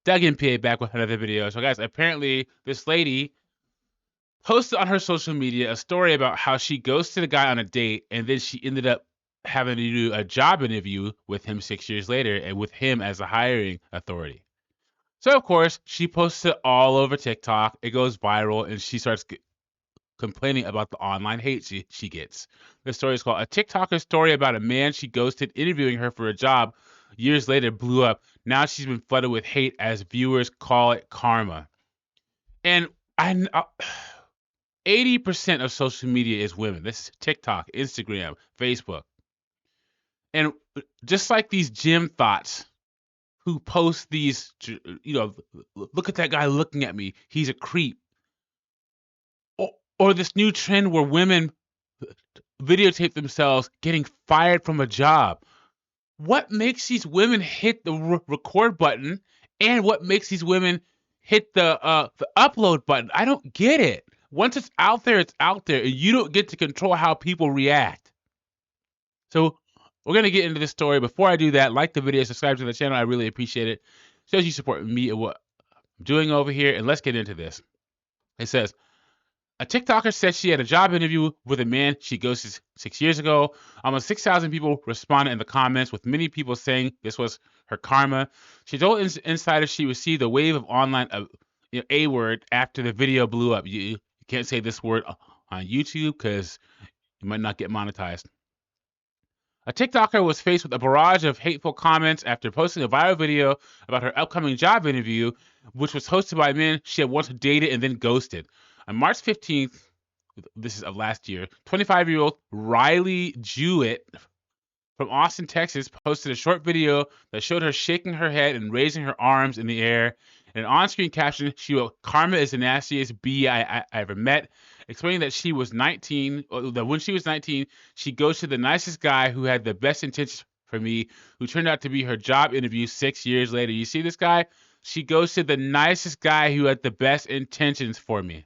Doug and PA back with another video. So, guys, apparently this lady posted on her social media a story about how she ghosted a guy on a date, and then she ended up having to do a job interview with him 6 years later, and with him as a hiring authority. So, of course, she posts it all over TikTok. It goes viral, and she starts complaining about the online hate she gets. The story is called "A TikToker Story About a Man She Ghosted Interviewing Her for a Job Years Later Blew Up. Now she's been flooded with hate as viewers call it karma." And I 80% of social media is women. This is TikTok, Instagram, Facebook. And just like these gym thoughts who post these, look at that guy looking at me. He's a creep. Or this new trend where women videotape themselves getting fired from a job. What makes these women hit the record button, and what makes these women hit the upload button? I don't get it. Once it's out there, and you don't get to control how people react. So we're gonna get into this story. Before I do that, like the video, subscribe to the channel. I really appreciate it. Shows you support me and what I'm doing over here. And let's get into this. It says, a TikToker said she had a job interview with a man she ghosted 6 years ago. Almost 6,000 people responded in the comments, with many people saying this was her karma. She told insiders she received a wave of online A word after the video blew up. You can't say this word on YouTube because you might not get monetized. A TikToker was faced with a barrage of hateful comments after posting a viral video about her upcoming job interview, which was hosted by men she had once dated and then ghosted. On March 15th, this is of last year, 25-year-old Riley Jewett from Austin, Texas, posted a short video that showed her shaking her head and raising her arms in the air. In an on-screen caption, she wrote, "Karma is the nastiest bee I ever met," explaining that she was 19, that when she was 19, she ghosted the nicest guy who had the best intentions for me, who turned out to be her job interview 6 years later. You see this guy? She ghosted the nicest guy who had the best intentions for me.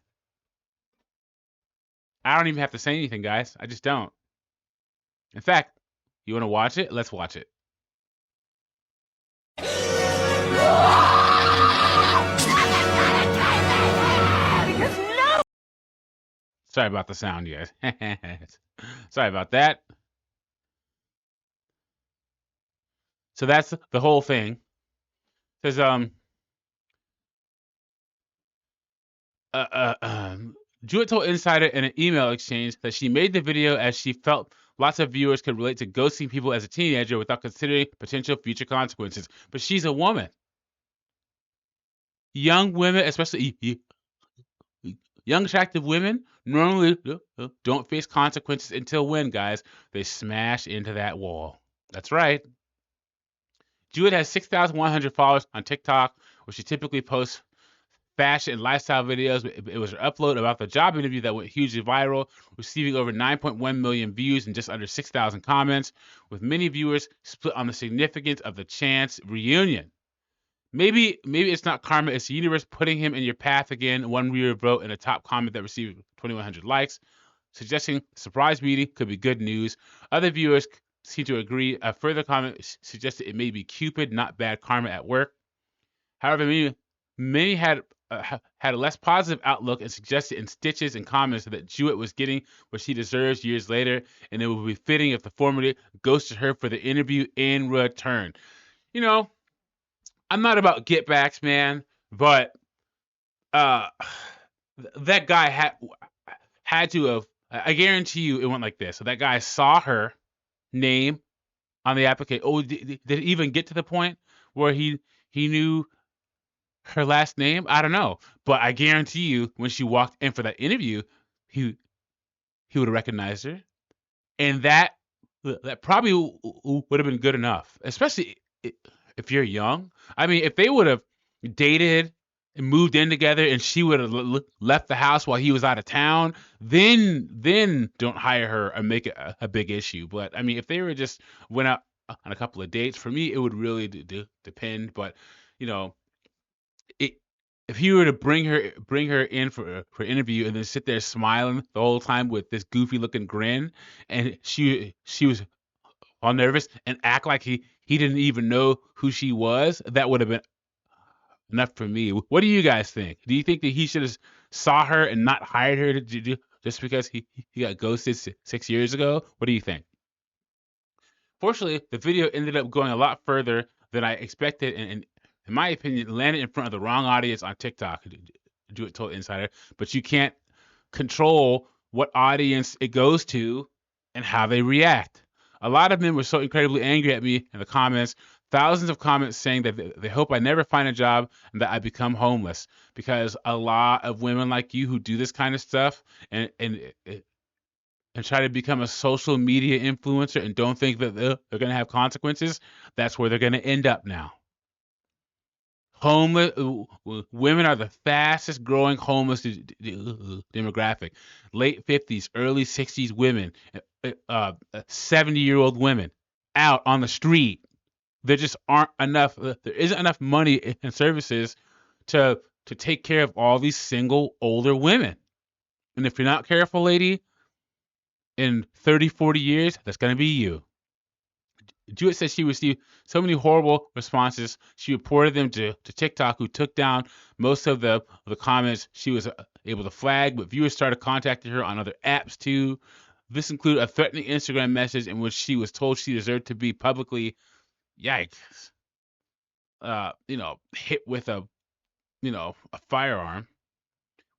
I don't even have to say anything, guys. I just don't. In fact, you want to watch it? Let's watch it. Sorry about the sound, you guys. Sorry about that. So that's the whole thing. It says, Jewett told Insider in an email exchange that she made the video as she felt lots of viewers could relate to ghosting people as a teenager without considering potential future consequences. But she's a woman. Young women, especially young attractive women, normally don't face consequences until when, guys? They smash into that wall. That's right. Jewett has 6,100 followers on TikTok, where she typically posts fashion and lifestyle videos. It was her upload about the job interview that went hugely viral, receiving over 9.1 million views and just under 6,000 comments, with many viewers split on the significance of the chance reunion. Maybe it's not karma, it's the universe putting him in your path again. One viewer wrote in a top comment that received 2,100 likes, suggesting the surprise meeting could be good news. Other viewers seem to agree. A further comment suggested it may be Cupid, not bad karma at work. However, many had a less positive outlook and suggested in stitches and comments that Jewett was getting what she deserves years later, and it would be fitting if the former ghosted her for the interview in return. You know, I'm not about get backs, man, but that guy had to have. I guarantee you, it went like this. So that guy saw her name on the application. Oh, did it even get to the point where he knew her last name? I don't know, but I guarantee you, when she walked in for that interview, he would have recognized her, and that probably would have been good enough, especially if you're young. I mean, if they would have dated and moved in together, and she would have left the house while he was out of town, then don't hire her and make it a big issue. But I mean, if they were just went out on a couple of dates, for me, it would really depend. But you know, if he were to bring her in for interview and then sit there smiling the whole time with this goofy looking grin, and she was all nervous and act like he didn't even know who she was, that would have been enough for me. What do you guys think? Do you think that he should have saw her and not hired her to do just because he got ghosted 6 years ago? What do you think? Fortunately, the video ended up going a lot further than I expected, and in my opinion, landed in front of the wrong audience on TikTok. Do it, told Insider, but you can't control what audience it goes to and how they react. A lot of men were so incredibly angry at me in the comments, thousands of comments saying that they hope I never find a job and that I become homeless, because a lot of women like you who do this kind of stuff and try to become a social media influencer and don't think that they're going to have consequences, that's where they're going to end up now. Homeless women are the fastest growing homeless demographic. Late 50s, early 60s women, 70-year-old women out on the street. There just aren't enough. There isn't enough money and services to take care of all these single older women. And if you're not careful, lady, in 30, 40 years, that's going to be you. Jewett says she received so many horrible responses. She reported them to TikTok, who took down most of the comments she was able to flag, but viewers started contacting her on other apps too. This included a threatening Instagram message in which she was told she deserved to be publicly, yikes, hit with a firearm,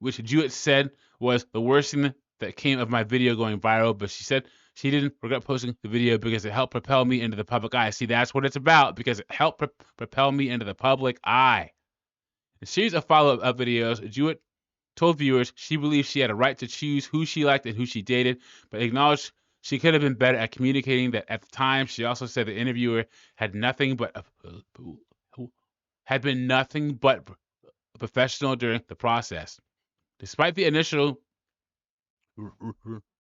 which Jewett said was the worst thing that came of my video going viral, but she said she didn't regret posting the video because it helped propel me into the public eye. See, that's what it's about, because it helped propel me into the public eye. In a series of follow-up videos, Jewett told viewers she believed she had a right to choose who she liked and who she dated, but acknowledged she could have been better at communicating that at the time. She also said the interviewer had been nothing but professional during the process. Despite the initial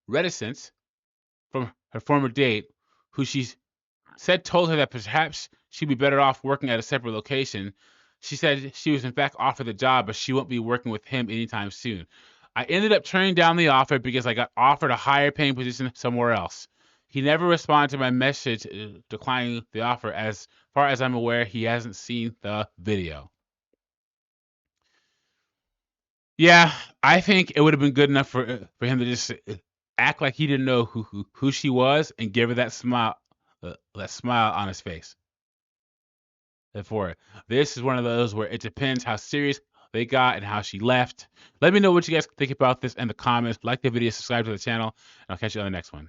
reticence from her former date, who she said told her that perhaps she'd be better off working at a separate location, she said she was in fact offered the job, but she won't be working with him anytime soon. I ended up turning down the offer because I got offered a higher paying position somewhere else. He never responded to my message declining the offer. As far as I'm aware, he hasn't seen the video. Yeah, I think it would have been good enough for him to just act like he didn't know who she was and give her that smile on his face. For it, this is one of those where it depends how serious they got and how she left. Let me know what you guys think about this in the comments. Like the video, subscribe to the channel, and I'll catch you on the next one.